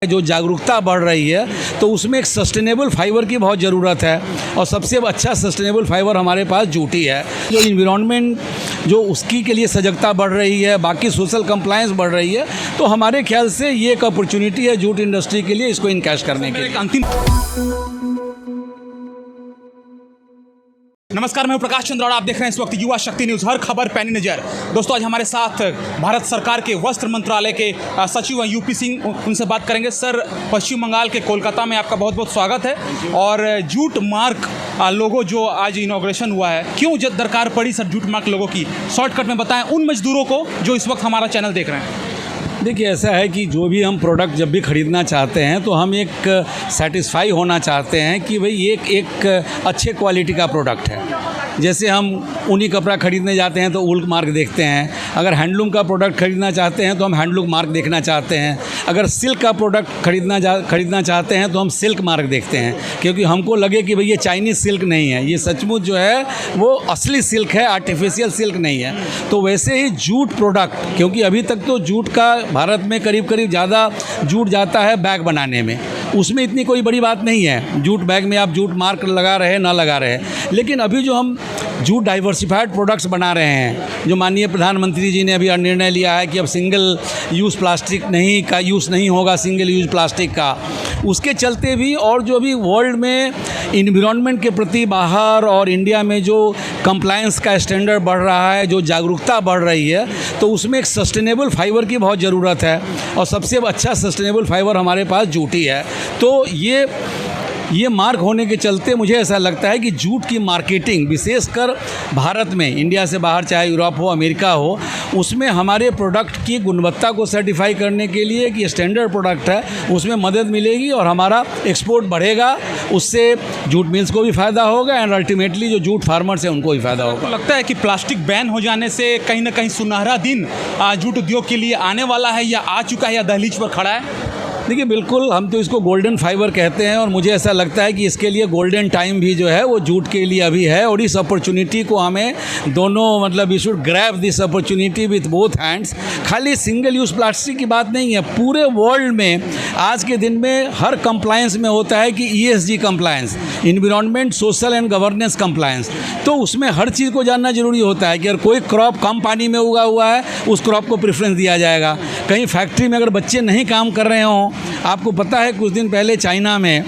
जो जागरूकता बढ़ रही है तो उसमें एक सस्टेनेबल फाइबर की बहुत ज़रूरत है और सबसे अच्छा सस्टेनेबल फाइबर हमारे पास जूट ही है। जो इन्वायरमेंट जो उसकी के लिए सजगता बढ़ रही है, बाकी सोशल कंप्लायंस बढ़ रही है, तो हमारे ख्याल से ये एक अपॉर्चुनिटी है जूट इंडस्ट्री के लिए इसको इनकैश करने के लिए। अंतिम नमस्कार, मैं प्रकाश चंद्र और आप देख रहे हैं इस वक्त युवा शक्ति न्यूज़, हर खबर पैनी नज़र। दोस्तों, आज हमारे साथ भारत सरकार के वस्त्र मंत्रालय के सचिव यूपी सिंह, उनसे बात करेंगे। सर, पश्चिम बंगाल के कोलकाता में आपका बहुत बहुत स्वागत है। और जूट मार्क लोगो जो आज इनॉग्रेशन हुआ है, क्यों दरकार पड़ी सर जूट मार्क लोगो की? शॉर्टकट में बताएं उन मजदूरों को जो इस वक्त हमारा चैनल देख रहे हैं। देखिए, ऐसा है कि जो भी हम प्रोडक्ट जब भी ख़रीदना चाहते हैं तो हम एक सेटिस्फाई होना चाहते हैं कि भाई एक अच्छे क्वालिटी का प्रोडक्ट है। जैसे हम ऊनी कपड़ा ख़रीदने जाते हैं तो ऊल मार्क देखते हैं, अगर हैंडलूम का प्रोडक्ट ख़रीदना चाहते हैं तो हम हैंडलूम मार्क देखना चाहते हैं, अगर सिल्क का प्रोडक्ट ख़रीदना चाहते हैं तो हम सिल्क मार्क देखते हैं, क्योंकि हमको लगे कि भाई ये चाइनीज़ सिल्क नहीं है, ये सचमुच जो है वो असली सिल्क है, आर्टिफिशियल सिल्क नहीं है। तो वैसे ही जूट प्रोडक्ट, क्योंकि अभी तक तो जूट का भारत में करीब ज़्यादा जूट जाता है बैग बनाने में, उसमें इतनी कोई बड़ी बात नहीं है। जूट बैग में आप जूट मार्क लगा रहे ना लगा रहे, लेकिन अभी जो हम जूट डाइवर्सिफाइड प्रोडक्ट्स बना रहे हैं, जो माननीय प्रधानमंत्री जी ने अभी निर्णय लिया है कि अब सिंगल यूज़ प्लास्टिक का यूज़ नहीं होगा, सिंगल यूज़ प्लास्टिक का, उसके चलते भी और जो अभी वर्ल्ड में इन्वायरमेंट के प्रति बाहर और इंडिया में जो कंप्लायंस का स्टैंडर्ड बढ़ रहा है, जो जागरूकता बढ़ रही है, तो उसमें एक सस्टेनेबल फाइबर की बहुत ज़रूरत है और सबसे अच्छा सस्टेनेबल फाइबर हमारे पास जूट ही है। तो ये मार्क होने के चलते मुझे ऐसा लगता है कि जूट की मार्केटिंग विशेषकर भारत में, इंडिया से बाहर चाहे यूरोप हो, अमेरिका हो, उसमें हमारे प्रोडक्ट की गुणवत्ता को सर्टिफाई करने के लिए कि स्टैंडर्ड प्रोडक्ट है, उसमें मदद मिलेगी और हमारा एक्सपोर्ट बढ़ेगा। उससे जूट मिल्स को भी फ़ायदा होगा एंड अल्टीमेटली जो जूट फार्मर्स हैं उनको भी फ़ायदा होगा। लगता है कि प्लास्टिक बैन हो जाने से कहीं ना कहीं सुनहरा दिन जूट उद्योग के लिए आने वाला है, या आ चुका है, या दहलीज पर खड़ा है? देखिए, बिल्कुल, हम तो इसको गोल्डन फाइबर कहते हैं और मुझे ऐसा लगता है कि इसके लिए गोल्डन टाइम भी जो है वो जूट के लिए अभी है और इस अपॉर्चुनिटी को हमें दोनों we should grab this opportunity with both hands. खाली सिंगल यूज़ प्लास्टिक की बात नहीं है, पूरे वर्ल्ड में आज के दिन में हर कंप्लायंस में होता है कि ESG compliance, environment social and governance compliance, तो उसमें हर चीज़ को जानना जरूरी होता है कि अगर कोई क्रॉप कम पानी में उगा हुआ है उस क्रॉप को प्रेफरेंस दिया जाएगा। कहीं फैक्ट्री में अगर बच्चे नहीं काम कर रहे हों, आपको पता है कुछ दिन पहले चाइना में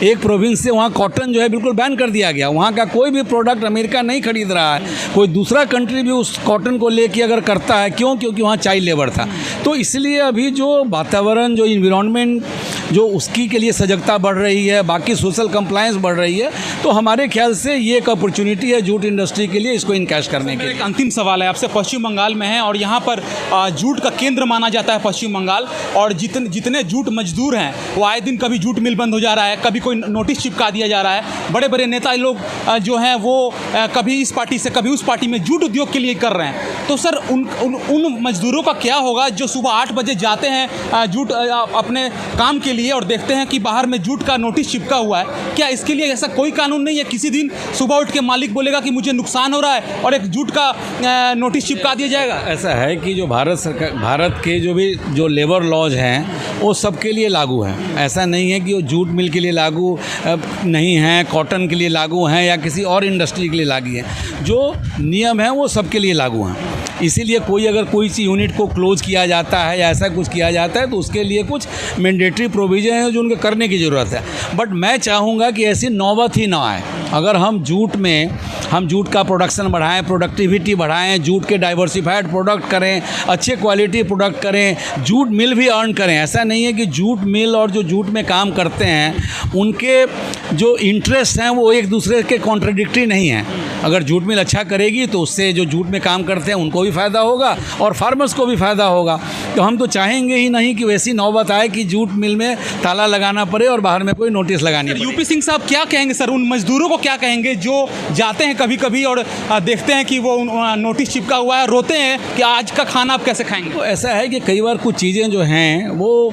एक प्रोविंस से वहाँ कॉटन जो है बिल्कुल बैन कर दिया गया। वहाँ का कोई भी प्रोडक्ट अमेरिका नहीं खरीद रहा है, कोई दूसरा कंट्री भी उस कॉटन को लेके अगर करता है, क्यों? क्योंकि वहाँ चाइल्ड लेबर था। तो इसलिए अभी जो वातावरण, जो इन्वायरमेंट जो उसकी के लिए सजगता बढ़ रही है, बाकी सोशल कंप्लायंस बढ़ रही है, तो हमारे ख्याल से ये एक अपॉर्चुनिटी है जूट इंडस्ट्री के लिए इसको इनकैश करने के लिए। एक अंतिम सवाल है आपसे, पश्चिम बंगाल में है और यहाँ पर जूट का केंद्र माना जाता है पश्चिम बंगाल, और जितने जूट मजदूर हैं वो आए दिन कभी जूट मिल बंद हो जा रहा है, कभी कोई नोटिस चिपका दिया जा रहा है। बड़े बड़े नेता लोग जो हैं वो कभी इस पार्टी से कभी उस पार्टी में जूट उद्योग के लिए कर रहे हैं। तो सर उन मजदूरों का क्या होगा जो सुबह 8 बजे जाते हैं जूट अपने काम के लिए और देखते हैं कि बाहर में जूट का नोटिस चिपका हुआ है? क्या इसके लिए ऐसा कोई कानून नहीं है? किसी दिन सुबह उठ के मालिक बोलेगा कि मुझे नुकसान हो रहा है और एक जूट का नोटिस चिपका दिया जाएगा? ऐसा है कि जो भारत के जो लेबर लॉज हैं वो सबके लिए लागू हैं। ऐसा नहीं है कि वो जूट मिल के लिए लागू नहीं हैं, कॉटन के लिए लागू हैं या किसी और इंडस्ट्री के लिए लागू हैं। जो नियम हैं वो सबके लिए लागू हैं। इसीलिए अगर कोई सी यूनिट को क्लोज़ किया जाता है या ऐसा कुछ किया जाता है तो उसके लिए कुछ मैंडेटरी प्रोविज़न हैं जो उनको करने की ज़रूरत है। बट मैं चाहूँगा कि ऐसी नौबत ही ना आए। अगर हम जूट का प्रोडक्शन बढ़ाएं, प्रोडक्टिविटी बढ़ाएं, जूट के डाइवर्सिफाइड प्रोडक्ट करें, अच्छे क्वालिटी प्रोडक्ट करें, जूट मिल भी अर्न करें। ऐसा नहीं है कि जूट मिल और जो जूट में काम करते हैं उनके जो इंटरेस्ट हैं वो एक दूसरे के कॉन्ट्रडिक्टरी नहीं हैं। अगर जूट मिल अच्छा करेगी तो उससे जो जूट में काम करते हैं उनको भी फ़ायदा होगा और फार्मर्स को भी फ़ायदा होगा। तो हम तो चाहेंगे ही नहीं कि वैसी नौबत आए कि जूट मिल में ताला लगाना पड़े और बाहर में कोई नोटिस लगानी पड़े। यूपी सिंह साहब क्या कहेंगे सर, उन मजदूरों को क्या कहेंगे जो जाते हैं कभी कभी और देखते हैं कि वो नोटिस चिपका हुआ है, रोते हैं कि आज का खाना आप कैसे खाएंगे? तो ऐसा है कि कई बार कुछ चीज़ें जो हैं वो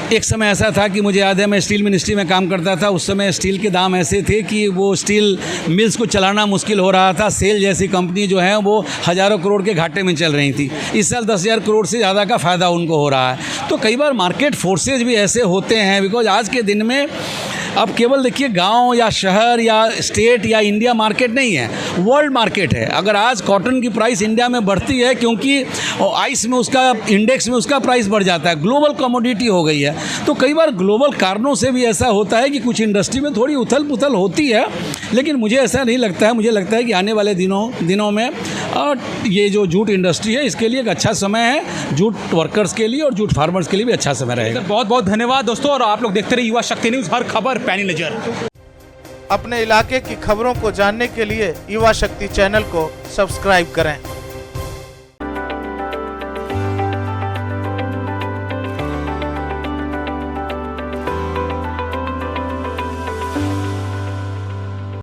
एक समय ऐसा था कि मुझे याद है, मैं स्टील मिनिस्ट्री में काम करता था। उस समय स्टील के दाम ऐसे थे कि वो स्टील मिल्स को चलाना मुश्किल हो रहा था। सेल जैसी कंपनी जो है वो हज़ारों करोड़ के घाटे में चल रही थी। इस साल 10,000 करोड़ से ज़्यादा का फ़ायदा उनको हो रहा है। तो कई बार मार्केट फोर्सेज भी ऐसे होते हैं, बिकॉज आज के दिन में अब केवल देखिए गांव या शहर या स्टेट या इंडिया मार्केट नहीं है, वर्ल्ड मार्केट है। अगर आज कॉटन की प्राइस इंडिया में बढ़ती है क्योंकि आइस में उसका इंडेक्स में उसका प्राइस बढ़ जाता है, ग्लोबल कमोडिटी हो गई है। तो कई बार ग्लोबल कारणों से भी ऐसा होता है कि कुछ इंडस्ट्री में थोड़ी उथल पुथल होती है, लेकिन मुझे ऐसा नहीं लगता है। मुझे लगता है कि आने वाले दिनों में ये जो जूट इंडस्ट्री है इसके लिए एक अच्छा समय है, जूट वर्कर्स के लिए और जूट फार्मर्स के लिए भी अच्छा समय रहेगा। बहुत बहुत धन्यवाद दोस्तों, और आप लोग देखते रहिए युवा शक्ति न्यूज़, हर खबर पैनी नज़र। अपने इलाके की खबरों को जानने के लिए युवा शक्ति चैनल को सब्सक्राइब करें।